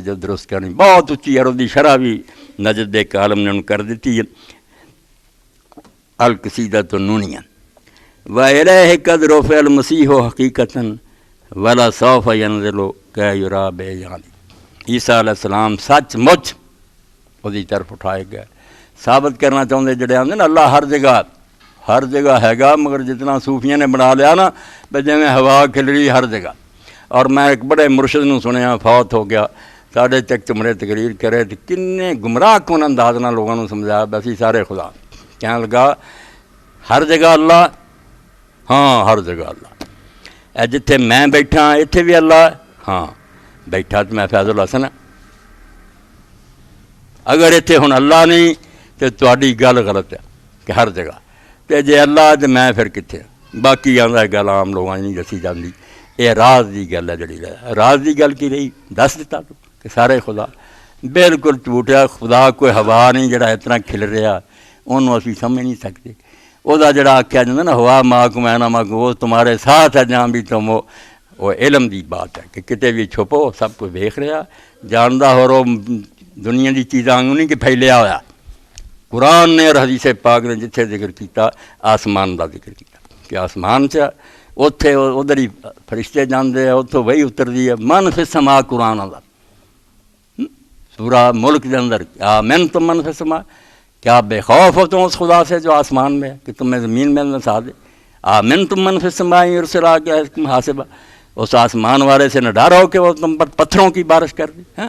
جو درست کرنی بہت اچھی عرض دی شرح بھی نجد ایک عالم نے ان کر دیتی ہے القصیدۃ النونیہ وَإِلَيْهِ قَدْ رُفِعَ الْمَسِيحُ حَقِيقَةً وَلَا سَوْفَ يَنْزِلُ كَيُرَى بِعَيْنِهِ عیسیٰ علیہ السلام سچ مچ وہی طرف اٹھائے گئے ثابت کرنا چاہتے جڑے آتے نا اللہ ہر جگہ ہے گا مگر جتنا صوفیاں نے بنا لیا نا جی میں ہوا کھل رہی ہر جگہ. اور میں ایک بڑے مرشد نو سنیا فوت ہو گیا ساڑھے چک چمڑے تقریر کرے تو کنے گمراہ کون انداز نہ لوگوں نے سمجھایا بسی سارے خدا کہنے لگا ہر جگہ اللہ ہاں ہر جگہ اللہ اے جتھے میں بیٹھا اتھے بھی اللہ ہاں بیٹھا تو میں فیض الحسن اگر اتھے ہن اللہ نہیں تو تہاڈی گل غلط ہے کہ ہر جگہ تے جے اللہ تو میں پھر کتنے باقی آدھا گل عام لوگوں نہیں دسی جاتی یہ راز کی گل ہے جڑی راز کی گل کی رہی دس دیتا تو کہ سارے خدا بالکل جھوٹا خدا کوئی ہوا نہیں جڑا اتنا کھل رہا انہوں اسی سمجھ نہیں سکتے وہ جڑا آخیا جاتا نا ہوا ماں میں نہ ماں وہ تمہارے ساتھ ہے جہاں بھی تم وہ علم دی بات ہے کہ کتے بھی چھپو سب کچھ ویکھ رہا جاندا ہو رو دنیا دی چیزاں نہیں کہ پھیلیا ہوا قرآن نے اور حدیث پاک نے جتھے ذکر کیتا آسمان دا ذکر کیتا کہ آسمان سے اتھے ادھر ہی فرشتے جاندے ہیں اتھوں وہی اتردی ہے من فی السماء قرآن دا سورہ ملک کے اندر آمنتم من فی السماء کیا بے خوف ہو تم اس خدا سے جو آسمان میں ہے کہ تمہیں زمین میں نسا دے آمنتم من فی السماء یرسلہ کیا حکم حاسبہ اس آسمان والے سے نہ ڈرو کہ وہ تم پر پتھروں کی بارش کر دی.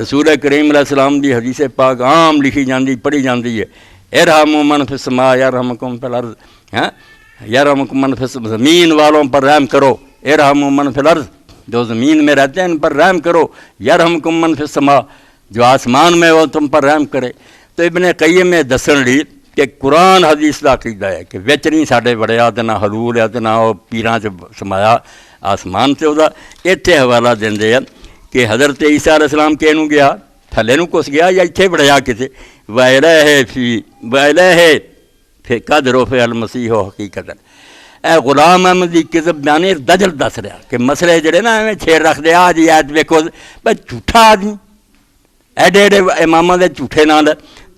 رسول کریم علیہ السلام دی حدیث پاک عام لکھی جاندی پڑھی جاندی ہے ارحموا من فی السماء یرحمکم فی الارض یرحمکم من فی السماء زمین والوں پر رحم کرو ارحموا من فی الارض جو زمین میں رہتے ہیں ان پر رحم کرو یرحمکم من فی السماء جو آسمان میں وہ تم پر رحم کرے. تو ابن قیم میں دسن لی کہ قرآن حدیث دا عقیدہ ہے کہ وچ نہیں ساڈے بڑیا تے نہ حلول ہے تے نہ وہ پیراں چ سمایا آسمان سے وہ اتنے حوالہ دیں کہ حضرت عیسیٰ علیہ السلام کہنوں گیا تھلے نو کس گیا یا اتنے بڑھیا کسی وَإِلَيْهِ فِي قَدْ رُفِعَ الْمَسِيحُ حَقِيقَةً. اے غلام احمد دی کذب بیانی دجل دس رہا کہ مسئلے جڑے نا ایویں چھیر رکھ دے آ جی ایت ویکھو بس جھوٹا آدمی ایڈے ایڈے اماماں دے جھوٹے نال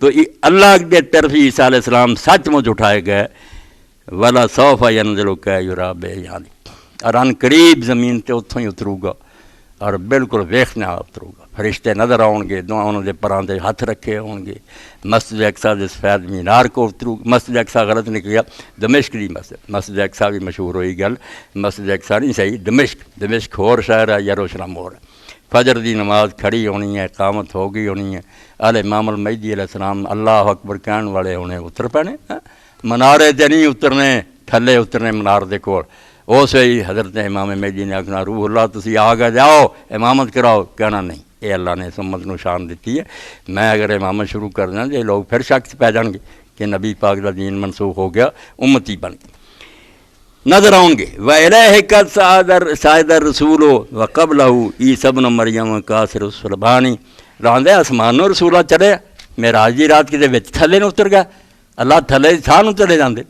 تو اللہ دے طرف عیسیٰ علیہ السلام سچ مچ اٹھائے گئے وَلَا سَوْفَ يَنْزِلُ كَيُرَى بِعَيْنِهِ اور ان قریب زمین تے اتھوں ہی اترو گا اور بالکل ویکھنا اترو گا فرشتے نظر آؤں گے انہوں دے پراں دے ہاتھ رکھے ہوں گے مسجد اقصیٰ دے سفید مینار کو اترو مسجد اقصیٰ غلط نکل دمشق دی مسجد اقصیٰ بھی مشہور ہوئی گل مسجد اقصیٰ نہیں صحیح دمشق ہور شہر ہے یروشلم ہور فجر دی نماز کھڑی ہونی ہے اقامت ہو گئی ہونی ہے اہل امام المہدی علیہ السلام اللہ اکبر کہن والے ہونے اتر پینے منارے تے نہیں اترنے تھلے اترنے منار دے کول اس ہی حضرت امام مہدی نے آخنا روح اللہ تسی آگے جاؤ امامت کراؤ کہنا نہیں یہ اللہ نے سمت نو شان دیتی ہے میں اگر امامت شروع کر دیں یہ لوگ پھر شک پی جان گے کہ نبی پاک دا دین منسوخ ہو گیا امتی بن گئی نظر آؤں گے وَإِلَيْهِ قَدْ صَعِدَ الرَّسُولُ وَقَبْلَهُ عِیسیٰ ابْنُ مَرْیَمَ قَاصِرُ الصَّلْبَانِ راندے آسمانوں رسولہ چڑھے معراج دی رات کدے وچ تھلے نو اتر گیا اللہ تھلے تھاں نو چلے جاندے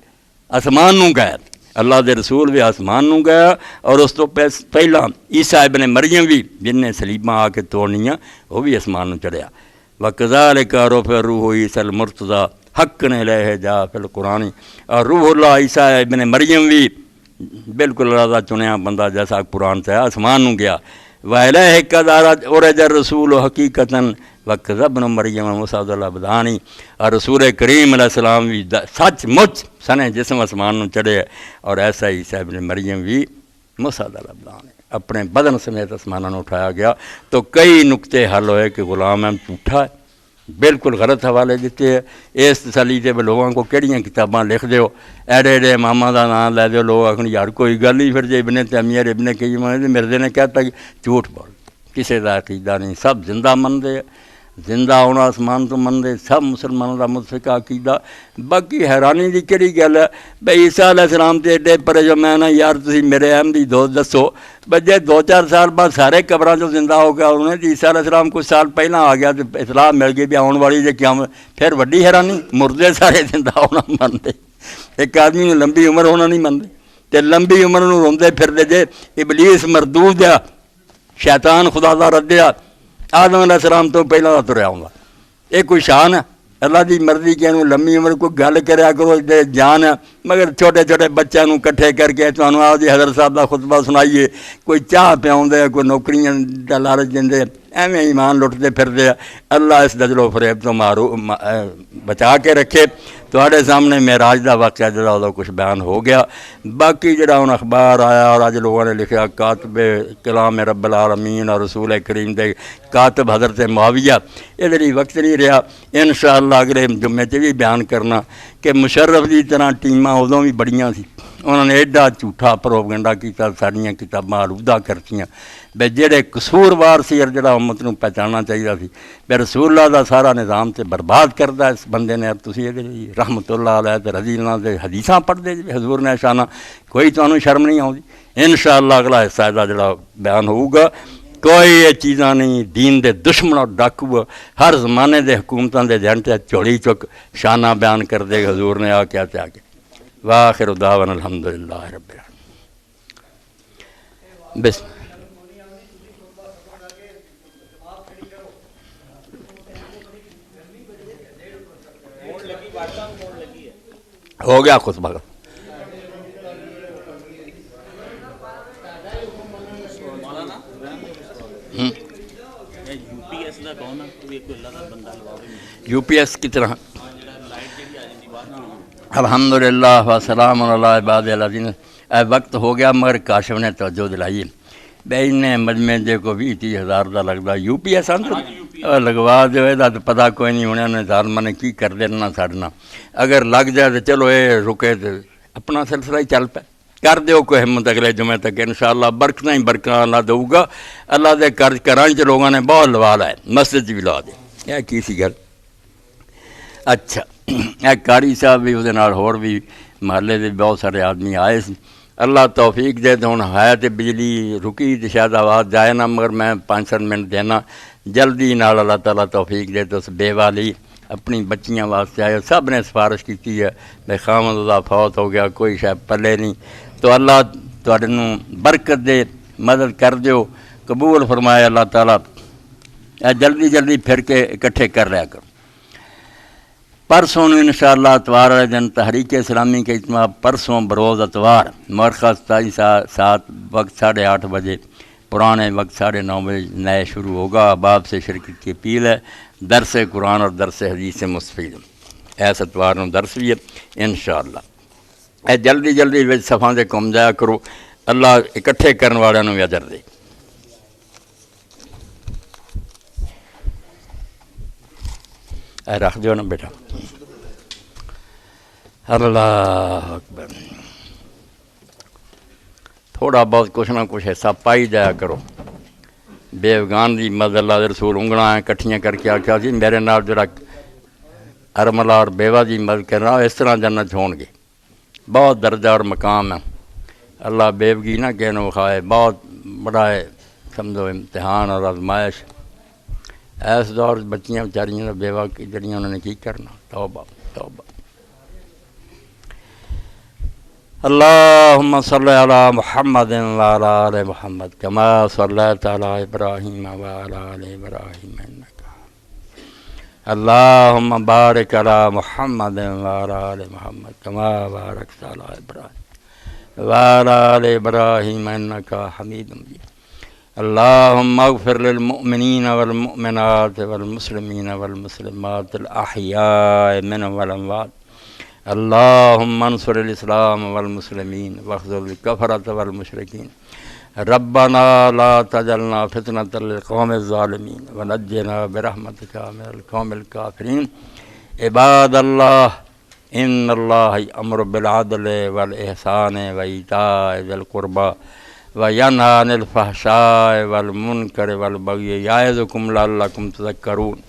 آسمان نو گئے اللہ دے رسول بھی آسمان نو گیا اور اس تو پہلا عیسیٰ ابن مریم بھی جن نے سلیمہ آ کے توڑنیاں وہ بھی آسمان نو چڑھیا وَكَذَلِكَ رُفِعَ الرُّوحُ عِیسیٰ المرتضیٰ حَقًّا إِلَيْهِ جَاءَ فِي الْقُرْآنِ اور روح اللہ عیسیٰ ابن مریم بھی بالکل اللہ چنیا بندہ جیسا قرآن سے آسمان نو گیا وَإِلَيْهِ قَدْ عُرِجَ الرَّسُولُ حَقِيقَةً وَكَذَبَ ابْنُ مَرْیَمَ مُصَعَّدَ الْأَبْدَانِ اور رسول کریم علیہ السلام بھی سچ مچ سنے جسم آسمان نو چڑھے اور ایسا ہی عیسیٰ ابن مریم بھی مُصَعَّدَ الْأَبْدَانِ اپنے بدن سمیت آسمانوں نے اٹھایا گیا. تو کئی نقطے حل ہوئے کہ غلام احمد جھوٹا ہے بالکل غلط حوالے دیتے ہیں اس تسلی سے لوگوں کو کہڑیاں کتاباں لکھ دیو ایڈے ایڈے اماماں دا نام لے دیو لوگ آخر یار کوئی گل نہیں پھر جی ابن تیمیہ ابن قیم مرزے نے کہتا کہ جھوٹ بول کسی دا عقیدہ نہیں سب زندہ مندے زندہ ہونا آسمان تو مندے سب مسلمانوں دا متفقہ عقیدہ. باقی حیرانی دی کہڑی گل ہے بھئی عیسیٰ علیہ السلام تے ایڈے پرے جو میں نا یار تسی میرے احمدی دوست دسو بجے 2-4 سال بعد سارے قبراں جو زندہ ہو گیا انہوں نے عیسیٰ علیہ السلام کچھ سال پہلا آ گیا تو اطلاع مل گئی بھی آن والی جے قیامت پھر وڈی حیرانی مردے سارے زندہ ہونا مندے ایک آدمی نے لمبی عمر ہونا نہیں مندے تے لمبی عمر نو روندے پھر دے جے ابلیس مردود ہے شیطان خدا دا ردیا آدم علیہ السلام تو پہلا دا تریا ہوں. یہ کوئی شان ہے؟ اللہ دی مرضی کہ انہوں لمبی عمر کوئی گل کریا کرو دے جان ہے، مگر چھوٹے چھوٹے بچوں کو کٹھے کر کے تمہیں آ جی حضرت صاحب کا خطبہ سنائیے، کوئی چاہ پیاؤں دے، کوئی نوکریاں دا لالچ دے، ایویں ایمان لٹتے پھرتے. اللہ اس دجل و فریب تو بچا کے رکھے. تواڈے سامنے معراج دا واقعہ جڑا وہ کچھ بیان ہو گیا. باقی جڑا ہن اخبار آیا اور اج لوگوں نے لکھا کاتب کلام رب العالمین اور رسول کریم دے کاتب حضرت معاویہ، یہ لیے وقت نہیں رہا. انشاءاللہ اگلے جمعے تے بھی بیان کرنا کہ مشرف دی طرح ٹیماں ادوں بھی بڑیاں سی، انہوں نے ایڈا جھوٹا پروپیگنڈا کیتا، ساڈیاں کتاباں آلودہ کرتیاں. بے جڑے قصوروار سی اور جڑا امت نوں پہچاننا چاہیے سی، بے رسول اللہ دا سارا نظام تے برباد کردا اس بندے نے. تسی رحمت اللہ علیہ تے رضی اللہ دے حدیثاں پڑھدے جی حضور نے شانہ، کوئی تانوں شرم نہیں آؤندی. انشاءاللہ اگلا حصہ دا جڑا بیان ہوگا. کوئی یہ چیزاں نہیں، دین دے دشمن اور ڈاکو ہر زمانے دے حکومتاں دے جھنڈ چوڑی چک شانہ بیان کر دے حضور نے آ کے وآخر دعوانا الحمدللہ رب العالمین. بس ہو گیا خطبہ کا. یو پی ایس کی طرح الحمدللہ وسلام علی عباد الذین. وقت ہو گیا مگر کاشف نے توجہ دلائی بھائی نے مجمع دے کو 20-30 ہزار دا لگتا یو پی ایس آندر لگوا دو. یہ تو پتہ کوئی نہیں ہونے انہیں ظالمہ نے کی کر دینا ساڑنا. اگر لگ جائے تو چلو یہ رکے تو اپنا سلسلہ ہی چل پہ کر دیو کوئی ہمت اگلے جمعے تک انشاءاللہ. برکتیں ہی برکتیں اللہ دوں گا. اللہ دے قرض کران چ لوگوں نے بہت لوا لائے، مسجد بھی لا دے. یہ کی سی گل؟ اچھا قاری صاحب بھی وہ ہور بھی محلے دے بہت سارے آدمی آئے سی. اللہ توفیق دے تو ہوں ہے تو بجلی رکی تو شاید آواز جائے نہ، مگر میں 5-7 منٹ دینا جلدی نال. اللہ تعالیٰ توفیق دے تو اس بے والی اپنی بچیاں واسطے آئے. سب نے سفارش کی ہے بھائی خامد دا فوت ہو گیا، کوئی شاید پلے نہیں، تو اللہ تواڈے نوں برکت دے، مدد کر دیو، قبول فرمائے اللہ تعالیٰ. جلدی جلدی پھر کے اکٹھے کر رہا کرو. پرسوں انشاءاللہ اتوار والے دن تحریک اسلامی کا اجتماع پرسوں بروز اتوار مرکز 27 وقت 8:30 بجے، پرانے وقت 9:30 بجے نئے شروع ہوگا. احباب سے شرکت کی اپیل ہے. درس قرآن اور درس حدیث سے مستفید ایس اتوار نوں درس بھی ہے انشاءاللہ. اے جلدی جلدی صفحاں دے کم جایا کرو. اللہ اکٹھے کرن والوں نوں بھی اجر دے. اے رکھ دیو نا بیٹا. اللہ اکبر. تھوڑا بہت کچھ نہ کچھ حصہ پائی جایا کرو. بے افغان دی مدد اللہ دے رسول انگلاں کٹھیاں کر کے آکھیا سی میرے نال جڑا ارملہ اور بیوہ دی مدد کرنا اس طرح جنت ہون گے. بہت درجہ اور مقام ہے. اللہ بیوگی نہ کہنو کھائے، بہت بڑا ہے سمجھو امتحان اور آزمائش. ایس دور بچیاں بیچاریاں بیوہ کی جڑیاں انہوں نے کی کرنا. توبہ توبہ. اللہم صلی علی محمد وعلی آل محمد کما صلیت علی ابراہیم وعلی آل ابراہیم انک. اللہم بارک علی محمد وعلی آل محمد کما بارکت علی ابراہیم وعلی آل ابراہیم انک حمید مجید. اللہم اغفر للمؤمنین والمؤمنات والمسلمین والمسلمات الاحیاء منهم والاموات. اللہم انصر الاسلام والمسلمین واخذل الکفرۃ والمشرکین. ربنا لا تجعلنا فتنة للقوم الظالمین ونجنا برحمتک من القوم الکافرین. عباد اللہ ان اللہ یأمر بالعدل والاحسان وایتاء ذی القربى وینہی عن الفحشاء والمنکر والبغی یعظکم لعلکم تذکرون.